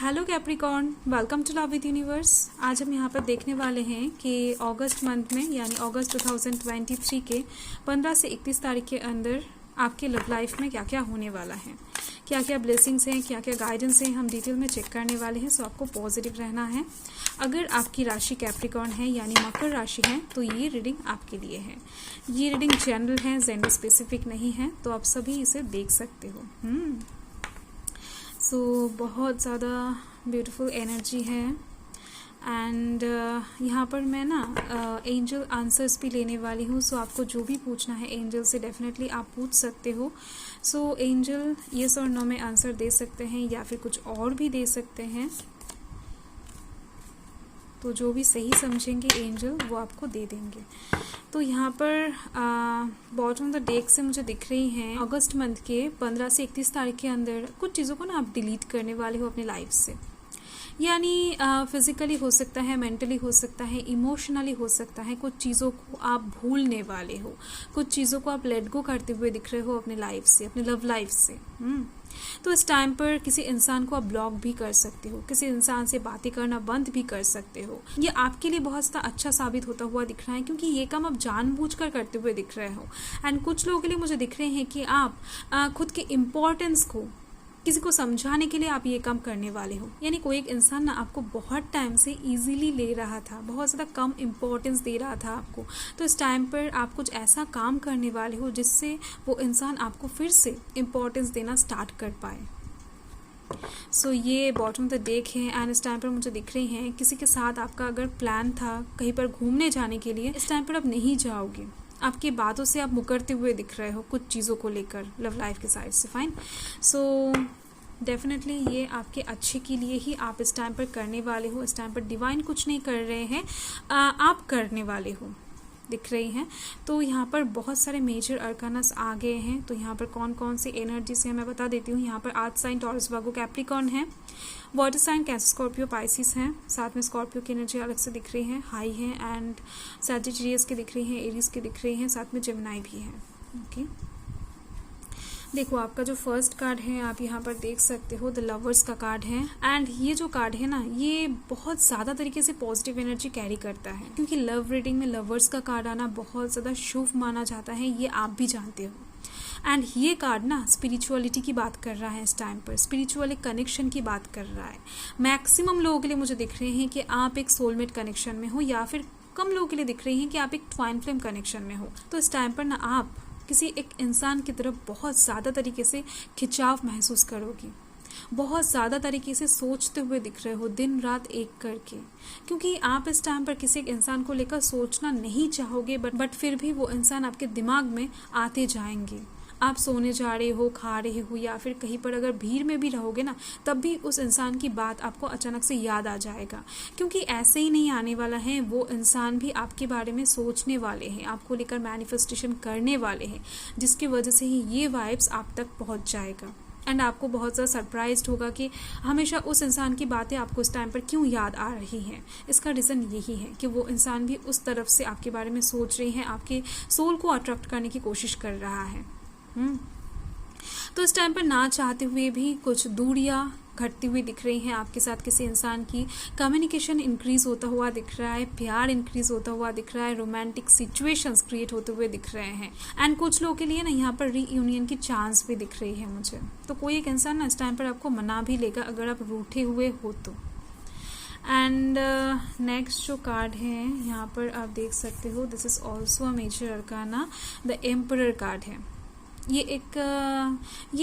Hello Capricorn, welcome to love with universe. आज हम यहाँ पर देखने वाले हैं कि अगस्त मंथ में यानी अगस्त 2023 के 15 से 31 तारीख के अंदर आपके लव लाइफ में क्या क्या होने वाला है, क्या क्या ब्लेसिंग्स हैं, क्या क्या गाइडेंस हैं, हम डिटेल में चेक करने वाले हैं। सो आपको पॉजिटिव रहना है। अगर आपकी राशि कैप्रिकॉर्न है यानी मकर राशि है तो ये रीडिंग आपके लिए है। ये रीडिंग जनरल है, जेंडर स्पेसिफिक नहीं है, तो आप सभी इसे देख सकते हो। सो बहुत ज़्यादा ब्यूटीफुल एनर्जी है एंड यहाँ पर मैं ना एंजल आंसर्स भी लेने वाली हूँ। सो आपको जो भी पूछना है एंजल से डेफिनेटली आप पूछ सकते हो। सो एंजल येस और नो में आंसर दे सकते हैं या फिर कुछ और भी दे सकते हैं, तो जो भी सही समझेंगे एंजल वो आपको दे देंगे। तो यहाँ पर बॉटम ऑफ द डेक से मुझे दिख रही हैं अगस्त मंथ के 15 से 31 तारीख के अंदर कुछ चीज़ों को ना आप डिलीट करने वाले हो अपने लाइफ से। यानी फिजिकली हो सकता है, मेंटली हो सकता है, इमोशनली हो सकता है। कुछ चीज़ों को आप भूलने वाले हो, कुछ चीज़ों को आप लेट गो करते हुए दिख रहे हो अपने लाइफ से, अपने लव लाइफ से। तो इस टाइम पर किसी इंसान को आप ब्लॉक भी कर सकते हो, किसी इंसान से बातें करना बंद भी कर सकते हो। ये आपके लिए बहुत ज़्यादा अच्छा साबित होता हुआ दिख रहा है क्योंकि ये काम आप जानबूझकर करते हुए दिख रहे हो। एंड कुछ लोगों के लिए मुझे दिख रहे हैं कि आप खुद के इम्पोर्टेंस को किसी को समझाने के लिए आप ये काम करने वाले हो। यानी कोई एक इंसान ना आपको बहुत टाइम से इजीली ले रहा था, बहुत ज़्यादा कम इम्पोर्टेंस दे रहा था आपको, तो इस टाइम पर आप कुछ ऐसा काम करने वाले हो जिससे वो इंसान आपको फिर से इम्पोर्टेंस देना स्टार्ट कर पाए। सो ये बॉटम द डेक है एंड इस टाइम पर मुझे दिख रही हैं किसी के साथ आपका अगर प्लान था कहीं पर घूमने जाने के लिए, इस टाइम पर आप नहीं जाओगे। आपकी बातों से आप मुकरते हुए दिख रहे हो कुछ चीज़ों को लेकर लव लाइफ के साइड से। फाइन, सो डेफिनेटली ये आपके अच्छे के लिए ही आप इस टाइम पर करने वाले हो। इस टाइम पर डिवाइन कुछ नहीं कर रहे हैं, आप करने वाले हो दिख रही हैं। तो यहाँ पर बहुत सारे मेजर अर्कानस आ गए हैं। तो यहाँ पर कौन कौन सी एनर्जीज है मैं बता देती हूँ। यहाँ पर earth sign, Taurus, Virgo, Capricorn है। Water sign Cancer, Scorpio, Pisces हैं। साथ में स्कॉर्पियो की एनर्जी अलग से दिख रही है, हाई है। एंड सैजिटेरियस की दिख रही हैं, एरीज की दिख रही हैं, साथ में जेमिनी भी है। ओके, देखो आपका जो फर्स्ट कार्ड है आप यहाँ पर देख सकते हो, द लवर्स का कार्ड है। एंड ये जो कार्ड है ना ये बहुत ज़्यादा तरीके से पॉजिटिव एनर्जी कैरी करता है क्योंकि लव रीडिंग में लवर्स का कार्ड आना बहुत ज़्यादा शुभ माना जाता है, ये आप भी जानते हो। एंड ये कार्ड ना स्पिरिचुअलिटी की बात कर रहा है, इस टाइम पर स्पिरिचुअल कनेक्शन की बात कर रहा है। मैक्सिमम लोगों के लिए मुझे दिख रहे हैं कि आप एक सोलमेट कनेक्शन में हो या फिर कम लोगों के लिए दिख रही हैं कि आप एक ट्वाइन फ्लेम कनेक्शन में हो। तो इस टाइम पर ना आप किसी एक इंसान की तरफ बहुत ज़्यादा तरीके से खिंचाव महसूस करोगी, बहुत ज़्यादा तरीके से सोचते हुए दिख रहे हो दिन रात एक करके, क्योंकि आप इस टाइम पर किसी एक इंसान को लेकर सोचना नहीं चाहोगे बट फिर भी वो इंसान आपके दिमाग में आते जाएंगे। आप सोने जा रहे हो, खा रहे हो या फिर कहीं पर अगर भीड़ में भी रहोगे ना तब भी उस इंसान की बात आपको अचानक से याद आ जाएगा, क्योंकि ऐसे ही नहीं आने वाला है। वो इंसान भी आपके बारे में सोचने वाले हैं, आपको लेकर मैनिफेस्टेशन करने वाले हैं, जिसकी वजह से ही ये वाइब्स आप तक पहुंच जाएगा। एंड आपको बहुत ज़्यादा सरप्राइज्ड होगा कि हमेशा उस इंसान की बातें आपको इस टाइम पर क्यों याद आ रही हैं। इसका रीज़न यही है कि वो इंसान भी उस तरफ से आपके बारे में सोच रही है, आपके सोल को अट्रैक्ट करने की कोशिश कर रहा है। तो इस टाइम पर ना चाहते हुए भी कुछ दूरियां घटती हुई दिख रही हैं आपके साथ किसी इंसान की। कम्युनिकेशन इंक्रीज होता हुआ दिख रहा है, प्यार इंक्रीज होता हुआ दिख रहा है, रोमांटिक सिचुएशंस क्रिएट होते हुए दिख रहे हैं। एंड कुछ लोगों के लिए ना यहाँ पर रीयूनियन की चांस भी दिख रही है मुझे। तो कोई एक इंसान ना इस टाइम पर आपको मना भी लेगा अगर आप रूठे हुए हो तो। एंड नेक्स्ट जो कार्ड है यहाँ पर आप देख सकते हो, this is also a major arcana, the emperor card है। ये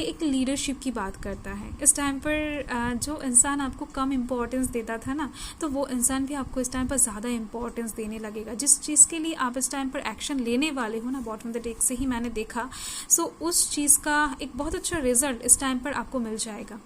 एक लीडरशिप की बात करता है। इस टाइम पर जो इंसान आपको कम इम्पोर्टेंस देता था ना, तो वो इंसान भी आपको इस टाइम पर ज़्यादा इम्पोर्टेंस देने लगेगा। जिस चीज़ के लिए आप इस टाइम पर एक्शन लेने वाले हो ना, बॉटम ऑफ द डेक से ही मैंने देखा, सो उस चीज़ का एक बहुत अच्छा रिजल्ट इस टाइम पर आपको मिल जाएगा।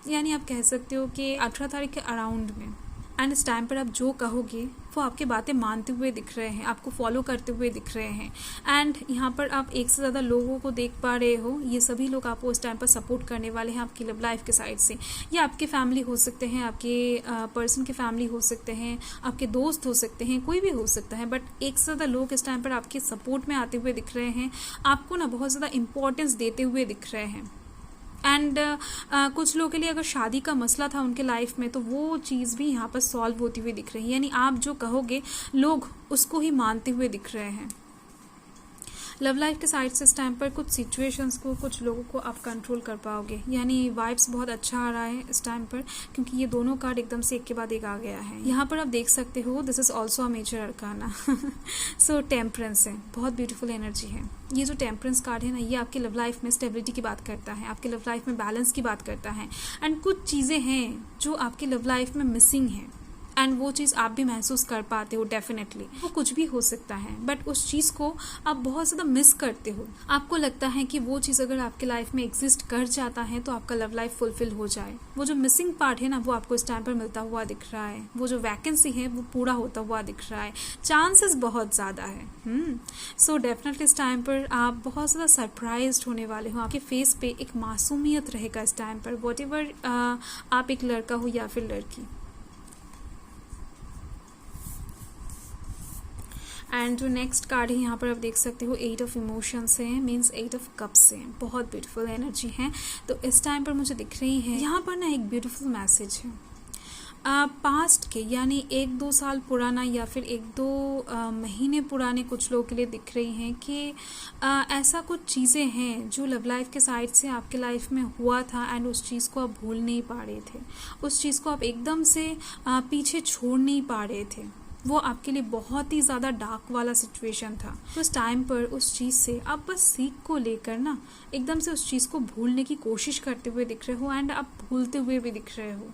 यानी आप कह सकते हो कि 18 तारीख के अराउंड में। एंड इस टाइम पर आप जो कहोगे वो आपकी बातें मानते हुए दिख रहे हैं, आपको फॉलो करते हुए दिख रहे हैं। एंड यहाँ पर आप एक से ज़्यादा लोगों को देख पा रहे हो, ये सभी लोग आपको इस टाइम पर सपोर्ट करने वाले हैं आपकी लव लाइफ के साइड से। या आपके फैमिली हो सकते हैं, आपके पर्सन के फैमिली हो सकते हैं, आपके दोस्त हो सकते हैं, कोई भी हो सकता है। बट एक से ज़्यादा लोग इस टाइम पर आपके सपोर्ट में आते हुए दिख रहे हैं, आपको ना बहुत ज़्यादा इंपॉर्टेंस देते हुए दिख रहे हैं। एंड कुछ लोगों के लिए अगर शादी का मसला था उनके लाइफ में, तो वो चीज़ भी यहाँ पर सॉल्व होती हुई दिख रही है। यानी आप जो कहोगे लोग उसको ही मानते हुए दिख रहे हैं। लव लाइफ के साइड से इस टाइम पर कुछ सिचुएशंस को, कुछ लोगों को आप कंट्रोल कर पाओगे। यानी वाइब्स बहुत अच्छा आ रहा है इस टाइम पर, क्योंकि ये दोनों कार्ड एकदम से एक के बाद एक आ गया है। यहाँ पर आप देख सकते हो this is also a major arcana. So temperance है, बहुत ब्यूटीफुल एनर्जी है। ये जो टेम्परेंस कार्ड है ना, ये आपकी लव लाइफ में स्टेबिलिटी की बात करता है, आपके लव लाइफ में बैलेंस की बात करता है। एंड कुछ चीज़ें हैं जो आपकी लव लाइफ में मिसिंग है, एंड वो चीज़ आप भी महसूस कर पाते हो। डेफिनेटली वो कुछ भी हो सकता है, बट उस चीज़ को आप बहुत ज़्यादा मिस करते हो। आपको लगता है कि वो चीज़ अगर आपके लाइफ में एग्जिस्ट कर जाता है तो आपका लव लाइफ फुलफिल हो जाए। वो जो मिसिंग पार्ट है ना, वो आपको इस टाइम पर मिलता हुआ दिख रहा है। वो जो वैकेंसी है वो पूरा होता हुआ दिख रहा है। चांसेस बहुत ज़्यादा है। सो डेफिनेटली इस टाइम पर आप बहुत ज़्यादा सरप्राइज्ड होने वाले हो। आपके फेस पे एक मासूमियत रहेगा इस टाइम पर, वॉट एवर आप एक लड़का हो या फिर लड़की। एंड जो नेक्स्ट कार्ड है यहाँ पर आप देख सकते हो 8 ऑफ इमोशंस है, मीन्स 8 ऑफ कप्स है। बहुत ब्यूटीफुल एनर्जी है। तो इस टाइम पर मुझे दिख रही है यहाँ पर ना एक ब्यूटीफुल मैसेज है पास्ट के, यानी 1-2 साल पुराना या फिर 1-2 महीने पुराने कुछ लोगों के लिए दिख रही हैं कि ऐसा कुछ चीज़ें हैं जो लव लाइफ के साइड से आपके लाइफ में हुआ था, एंड उस चीज़ को आप भूल नहीं पा रहे थे। उस चीज़ को आप एकदम से पीछे छोड़ नहीं पा रहे थे। वो आपके लिए बहुत ही ज़्यादा डार्क वाला सिचुएशन था। तो उस टाइम पर उस चीज़ से आप बस सीख को लेकर ना एकदम से उस चीज़ को भूलने की कोशिश करते हुए दिख रहे हो, एंड आप भूलते हुए भी दिख रहे हो।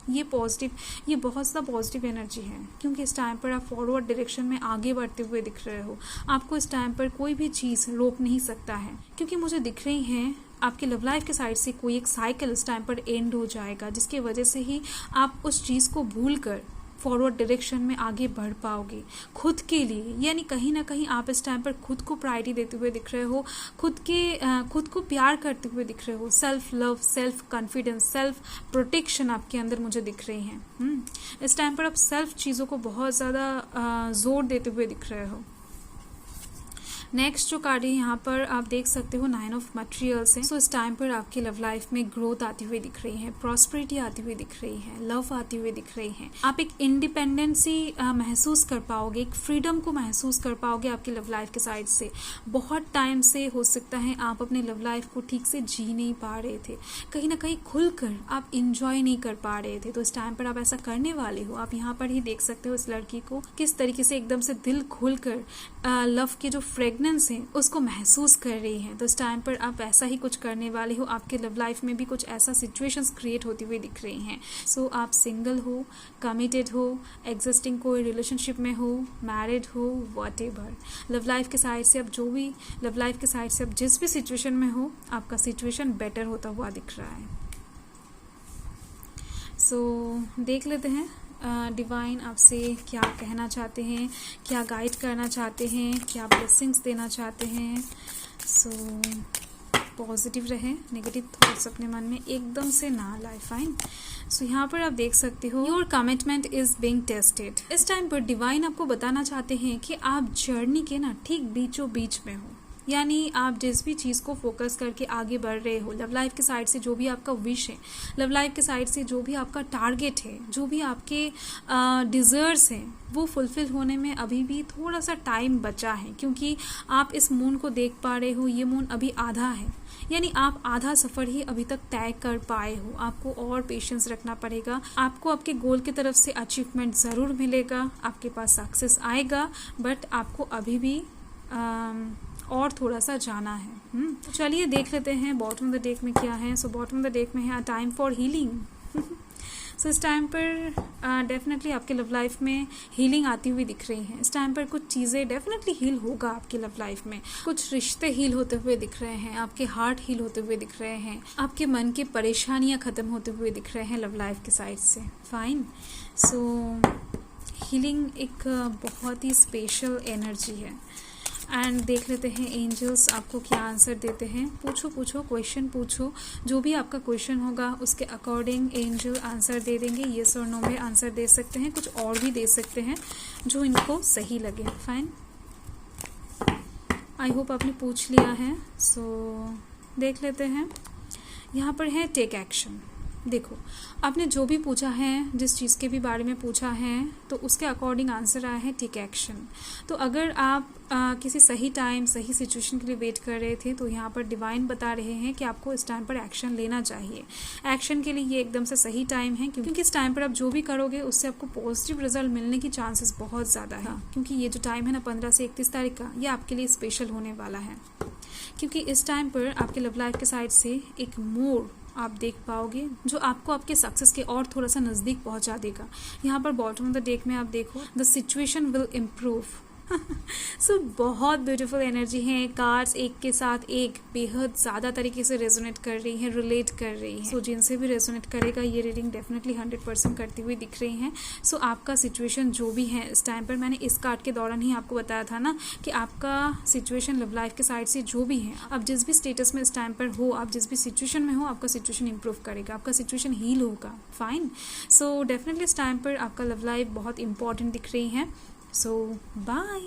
ये पॉजिटिव, ये बहुत ज़्यादा पॉजिटिव एनर्जी है, क्योंकि इस टाइम पर आप फॉरवर्ड डायरेक्शन में आगे बढ़ते हुए दिख रहे हो। आपको इस टाइम पर कोई भी चीज़ रोक नहीं सकता है, क्योंकि मुझे दिख रही हैं आपके लव लाइफ के साइड से कोई एक साइकिल इस टाइम पर एंड हो जाएगा, जिसकी वजह से ही आप उस चीज़ को भूल कर फॉरवर्ड डायरेक्शन में आगे बढ़ पाओगे खुद के लिए। यानी कहीं ना कहीं आप इस टाइम पर खुद को प्रायोरिटी देते हुए दिख रहे हो, खुद को प्यार करते हुए दिख रहे हो। Self love, self confidence, self protection आपके अंदर मुझे दिख रही हैं। इस टाइम पर आप सेल्फ चीज़ों को बहुत ज़्यादा जोर देते हुए दिख रहे हो। नेक्स्ट जो कार्ड है यहाँ पर आप देख सकते हो 9 ऑफ मटेरियल्स है। सो इस टाइम पर आपकी लव लाइफ में ग्रोथ आती हुई दिख रही है, प्रॉस्पेरिटी आती हुई दिख रही है, लव आती हुई दिख रही है। आप एक इंडिपेंडेंसी महसूस कर पाओगे, एक फ्रीडम को महसूस कर पाओगे आपकी लव लाइफ के साइड से। बहुत टाइम से हो सकता है आप अपने लव लाइफ को ठीक से जी नहीं पा रहे थे, कहीं ना कहीं खुलकर आप इंजॉय नहीं कर पा रहे थे। तो इस टाइम पर आप ऐसा करने वाले हो। आप यहाँ पर ही देख सकते हो इस लड़की को किस तरीके से एकदम से दिल खुलकर लव के जो फ्रेगनेंस है उसको महसूस कर रही है। तो इस टाइम पर आप ऐसा ही कुछ करने वाले हो। आपके लव लाइफ में भी कुछ ऐसा सिचुएशंस क्रिएट होती हुई दिख रही हैं। सो आप सिंगल हो, कमिटेड हो, एग्जिस्टिंग कोई रिलेशनशिप में हो, मैरिड हो, व्हाटएवर, लव लाइफ के साइड से आप जो भी लव लाइफ के साइड से आप जिस भी सिचुएशन में हो, आपका सिचुएशन बेटर होता हुआ दिख रहा है। सो देख लेते हैं डिवाइन आपसे क्या कहना चाहते हैं, क्या गाइड करना चाहते हैं, क्या ब्लेसिंग्स देना चाहते हैं। सो पॉजिटिव रहे, नेगेटिव थॉट्स अपने मन में एकदम से ना लाए। फाइन। सो यहाँ पर आप देख सकते हो your commitment is being tested. इस टाइम पर डिवाइन आपको बताना चाहते हैं कि आप जर्नी के ना ठीक बीचों बीच में हो। यानी आप जिस भी चीज़ को फोकस करके आगे बढ़ रहे हो, लव लाइफ के साइड से जो भी आपका विश है, लव लाइफ के साइड से जो भी आपका टारगेट है, जो भी आपके डिज़र्व्स हैं, वो फुलफिल होने में अभी भी थोड़ा सा टाइम बचा है। क्योंकि आप इस मून को देख पा रहे हो, ये मून अभी आधा है, यानी आप आधा सफ़र ही अभी तक तय कर पाए हो। आपको और पेशेंस रखना पड़ेगा। आपको आपके गोल की तरफ से अचीवमेंट ज़रूर मिलेगा, आपके पास सक्सेस आएगा, बट आपको अभी भी और थोड़ा सा जाना है। तो चलिए देख लेते हैं बॉटम ऑफ द डेक में क्या है। So bottom of the deck में है टाइम फॉर हीलिंग। सो इस टाइम पर डेफिनेटली आपके लव लाइफ में हीलिंग आती हुई दिख रही है। इस टाइम पर कुछ चीज़ें डेफिनेटली हील होगा आपकी लव लाइफ में। कुछ रिश्ते हील होते हुए दिख रहे हैं, आपके हार्ट हील होते हुए दिख रहे हैं, आपके मन की परेशानियां ख़त्म होते हुए दिख रहे हैं लव लाइफ के साइड से। फाइन। सो हीलिंग एक बहुत ही स्पेशल एनर्जी है। एंड देख लेते हैं एंजल्स आपको क्या आंसर देते हैं। पूछो क्वेश्चन पूछो, जो भी आपका क्वेश्चन होगा उसके अकॉर्डिंग एंजल आंसर दे देंगे। येस और नो में आंसर दे सकते हैं, कुछ और भी दे सकते हैं जो इनको सही लगे। फाइन। आई होप आपने पूछ लिया है। सो देख लेते हैं। यहाँ पर है टेक एक्शन। देखो, आपने जो भी पूछा है, जिस चीज़ के भी बारे में पूछा है, तो उसके अकॉर्डिंग आंसर आया है टेक एक्शन। तो अगर आप किसी सही टाइम सही सिचुएशन के लिए वेट कर रहे थे, तो यहाँ पर डिवाइन बता रहे हैं कि आपको इस टाइम पर एक्शन लेना चाहिए। एक्शन के लिए ये एकदम से सही टाइम है, क्योंकि इस टाइम पर आप जो भी करोगे उससे आपको पॉजिटिव रिजल्ट मिलने की चांसेस बहुत ज़्यादा है। क्योंकि ये जो टाइम है ना 15 से 31 तारीख का, ये आपके लिए स्पेशल होने वाला है, क्योंकि इस टाइम पर आपके लव लाइफ के साइड से एक मोड़ आप देख पाओगे जो आपको आपके सक्सेस के और थोड़ा सा नज़दीक पहुंचा देगा। यहाँ पर बॉटम ऑफ द डेक में आप देखो, द सिचुएशन विल इम्प्रूव। सो बहुत ब्यूटीफुल एनर्जी है। कार्ड्स एक के साथ एक बेहद ज़्यादा तरीके से रेजोनेट कर रही हैं, रिलेट कर रही हैं। सो जिनसे भी रेजोनेट करेगा ये रीडिंग डेफिनेटली 100% करती हुई दिख रही हैं। सो आपका सिचुएशन जो भी है इस टाइम पर, मैंने इस कार्ड के दौरान ही आपको बताया था ना कि आपका सिचुएशन लव लाइफ के साइड से जो भी है, आप जिस भी स्टेटस में इस टाइम पर हो, आप जिस भी सिचुएशन में हो, आपका सिचुएशन इंप्रूव करेगा, आपका सिचुएशन हील होगा। फाइन। सो डेफिनेटली इस टाइम पर आपका लव लाइफ बहुत इंपॉर्टेंट दिख रही है। So, bye.